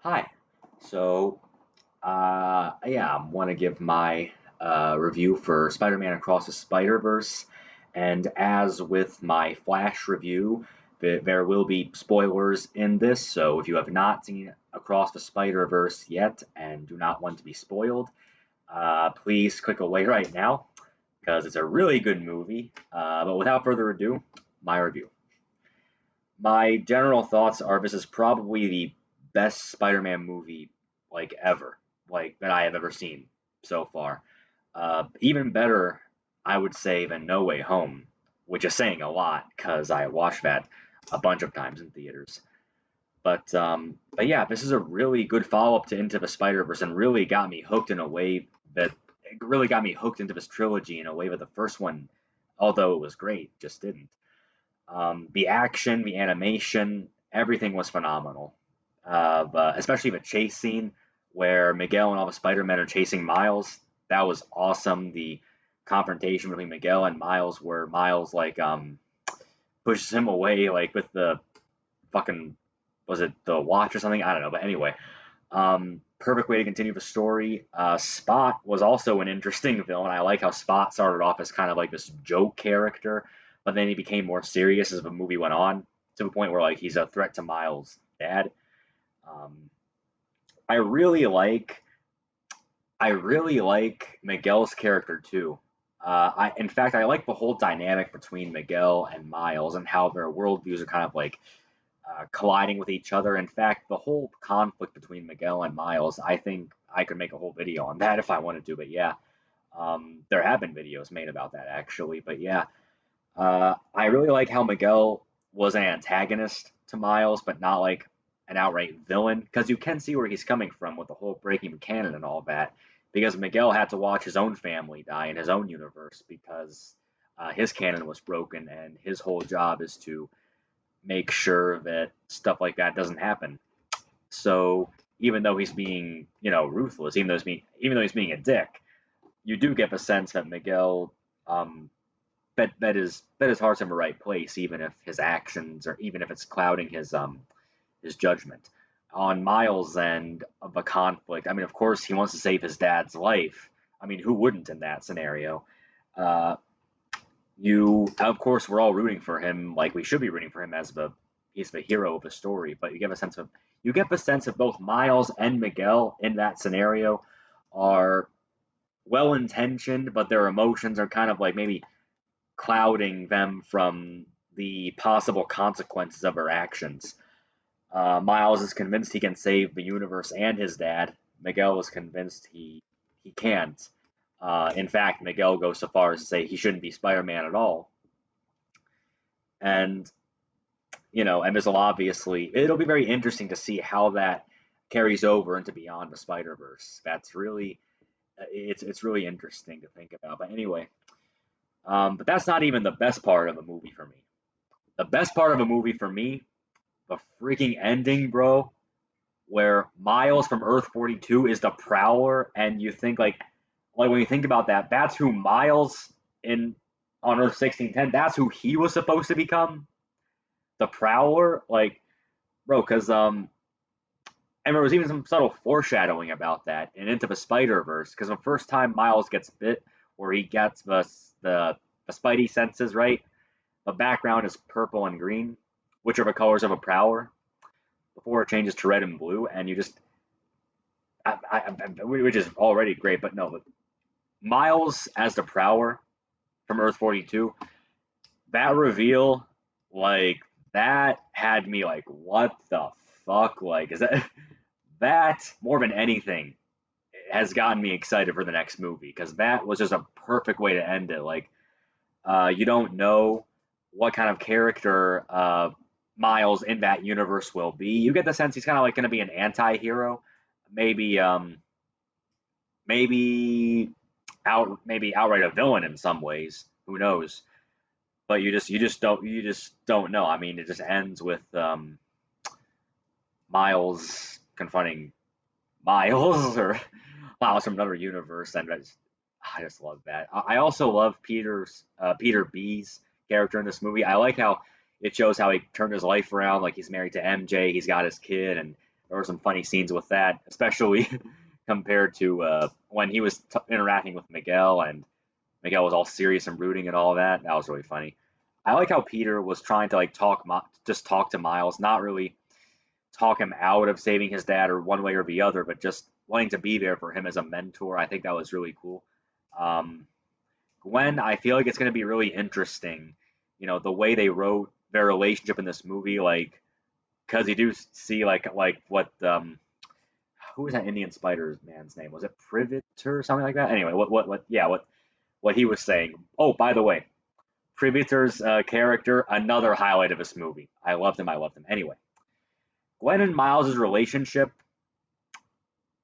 Hi. So, yeah, I want to give my review for Spider-Man Across the Spider-Verse, and as with my Flash review, there will be spoilers in this. So, if you have not seen Across the Spider-Verse yet and do not want to be spoiled, please click away right now because it's a really good movie. But without further ado, my review. My general thoughts are this is probably the best Spider-Man movie like ever, like that I have ever seen so far. Even better, I would say, than No Way Home, which is saying a lot because I watched that a bunch of times in theaters. But yeah, this is a really good follow-up to Into the Spider-Verse and really got me hooked in a way that it really got me hooked into this trilogy in a way that the first one, although it was great, just didn't. The action, the animation, everything was phenomenal. But especially the chase scene where Miguel and all the Spider-Men are chasing Miles. That was awesome. The confrontation between Miguel and Miles, where Miles pushes him away like with the fucking was it the watch or something? I don't know. But anyway, perfect way to continue the story. Spot was also an interesting villain. I like how Spot started off as kind of like this joke character, but then he became more serious as the movie went on to the point where like he's a threat to Miles' dad. Um, I really like I really like Miguel's character too. In fact, I like the whole dynamic between Miguel and Miles and how their worldviews are kind of like colliding with each other. In fact, the whole conflict between Miguel and Miles, I think I could make a whole video on that if I wanted to. But yeah, there have been videos made about that actually. But yeah, I really like how Miguel was an antagonist to Miles, but not like an outright villain, because you can see where he's coming from with the whole breaking the canon and all that. Because Miguel had to watch his own family die in his own universe because his canon was broken, and his whole job is to make sure that stuff like that doesn't happen. So even though he's being, ruthless, even though he's being a dick, you do get the sense that Miguel um, bet his heart's in the right place, even if his actions or even if it's clouding his judgment. On Miles' end of the conflict, I mean, of course, he wants to save his dad's life. I mean, who wouldn't in that scenario? Uh, of course, we're all rooting for him, like we should be rooting for him as he's the hero of the story. But you get the sense of both Miles and Miguel in that scenario are well intentioned, but their emotions are kind of like maybe clouding them from the possible consequences of her actions. Miles is convinced he can save the universe and his dad. Miguel is convinced he can't. In fact, Miguel goes so far as to say he shouldn't be Spider-Man at all. And and there's obviously it'll be very interesting to see how that carries over into Beyond the Spider-Verse. That's really it's really interesting to think about. But anyway, but that's not even the best part of the movie for me. The best part of a movie for me, the freaking ending, bro, where Miles from Earth 42 is the Prowler, and you think like when you think about that, that's who Miles in on Earth 1610, that's who he was supposed to become, the Prowler, like, bro, because and there was even some subtle foreshadowing about that in Into the Spider Verse, because the first time Miles gets bit, where he gets the Spidey senses right, the background is purple and green, which are the colors of a Prowler, before it changes to red and blue, and you just, which is already great, but no, but Miles as the Prowler from Earth 42, that reveal, like, that had me like, what the fuck? Like, is that more than anything has gotten me excited for the next movie because that was just a perfect way to end it. Like, you don't know what kind of character Miles in that universe will be. You get the sense he's kind of like going to be an anti-hero, maybe maybe maybe outright a villain in some ways. Who knows? But you just don't know. I mean, it just ends with Miles confronting Miles or Miles from another universe, and I just love that. I also love Peter B's character in this movie. I like how it shows how he turned his life around. Like he's married to MJ, he's got his kid, and There were some funny scenes with that, especially compared to when he was interacting with Miguel, and Miguel was all serious and brooding and all that. That was really funny. I like how Peter was trying to like just talk to Miles, not really talk him out of saving his dad or one way or the other, but just wanting to be there for him as a mentor. I think that was really cool. Um, Gwen, I feel like it's going to be really interesting. The way they wrote their relationship in this movie, like, because you do see like what who was that Indian Spider man's name? Was it Privet or something like that? Anyway, what he was saying. Oh, by the way, Privitor's character, another highlight of this movie. I loved him. I loved him. Anyway, Gwen and Miles's relationship,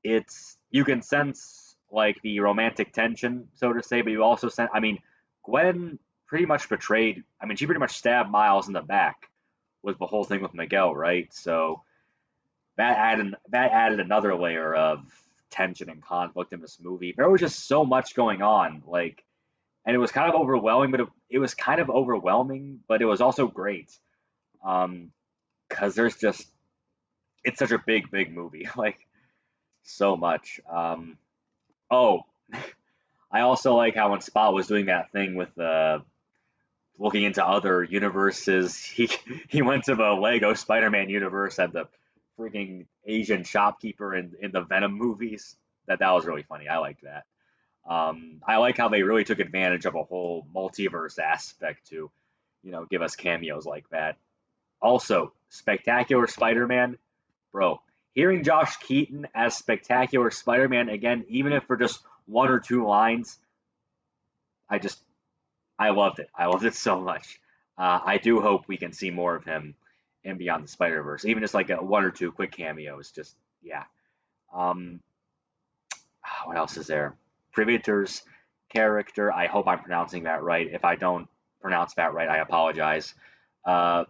it's you can sense like the romantic tension, so to say, but you also sense. I mean, Gwen pretty much betrayed. I mean, she pretty much stabbed Miles in the back with the whole thing with Miguel, right? So that added another layer of tension and conflict in this movie. There was just so much going on, like, and it was kind of overwhelming, but it was kind of overwhelming, but it was also great. Because there's just it's such a big movie, like so much. Oh, I also like how when Spot was doing that thing with looking into other universes, he went to the Lego Spider-Man universe and the freaking Asian shopkeeper in the Venom movies. That was really funny. I liked that. I like how they really took advantage of a whole multiverse aspect to, give us cameos like that. Also, Spectacular Spider-Man, bro. Hearing Josh Keaton as Spectacular Spider-Man again, even if for just one or two lines, I just I loved it. I loved it so much. I do hope we can see more of him in Beyond the Spider Verse, even just like one or two quick cameos. Just yeah. Um, what else is there? Privateer's character. I hope I'm pronouncing that right. If I don't pronounce that right, I apologize. Uh,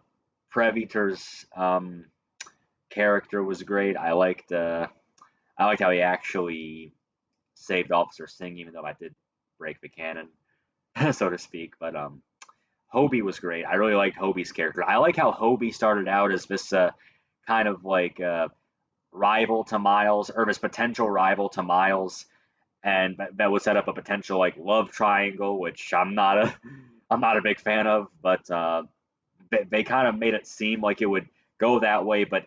Privateer's character was great. I liked how he actually saved Officer Singh, even though I did break the canon, so to speak. But Hobie was great. I really liked Hobie's character. I like how Hobie started out as this kind of like rival to Miles, or this potential rival to Miles, and that would set up a potential like love triangle, which I'm not a big fan of. But they kind of made it seem like it would go that way. But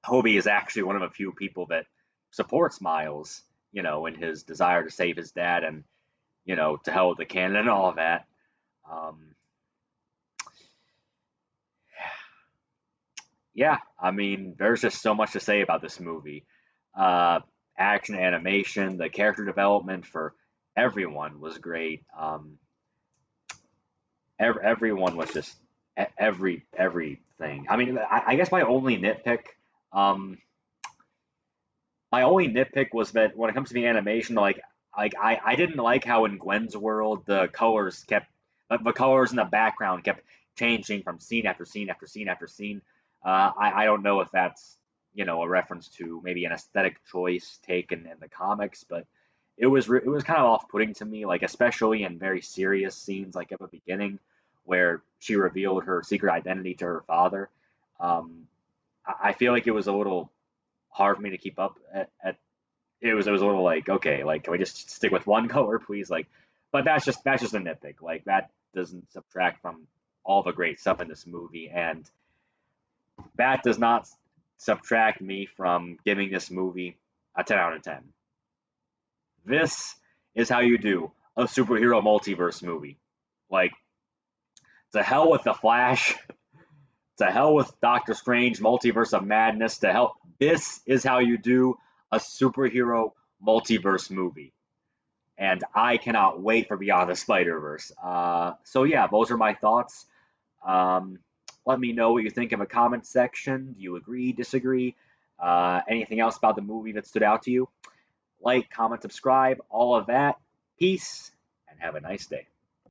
Hobie is actually one of a few people that supports Miles, in his desire to save his dad, and to hell with the canon and all of that. Um, yeah, I mean, there's just so much to say about this movie. Uh, Action, animation, the character development for everyone was great. Everyone was just everything. I mean, I guess um, my only nitpick was that when it comes to the animation, like I didn't like how in Gwen's world the colors in the background kept changing from scene after scene after scene after scene. I don't know if that's a reference to maybe an aesthetic choice taken in the comics, but it was kind of off-putting to me, like especially in very serious scenes like at the beginning where she revealed her secret identity to her father. Um, I feel like it was a little hard for me to keep up at it was a little like, okay, like can we just stick with one color, please? Like, but that's just a nitpick. Like that doesn't subtract from all the great stuff in this movie, and that does not subtract me from giving this movie a 10 out of 10. This is how you do a superhero multiverse movie. Like, to hell with the Flash, to hell with Doctor Strange, Multiverse of Madness, to hell. This is how you do a superhero multiverse movie. And I cannot wait for Beyond the Spider Verse. So yeah, those are my thoughts. Um, Let me know what you think in the comment section. Do you agree, disagree? Anything else about the movie that stood out to you? Like, comment, subscribe, all of that. Peace, and have a nice day.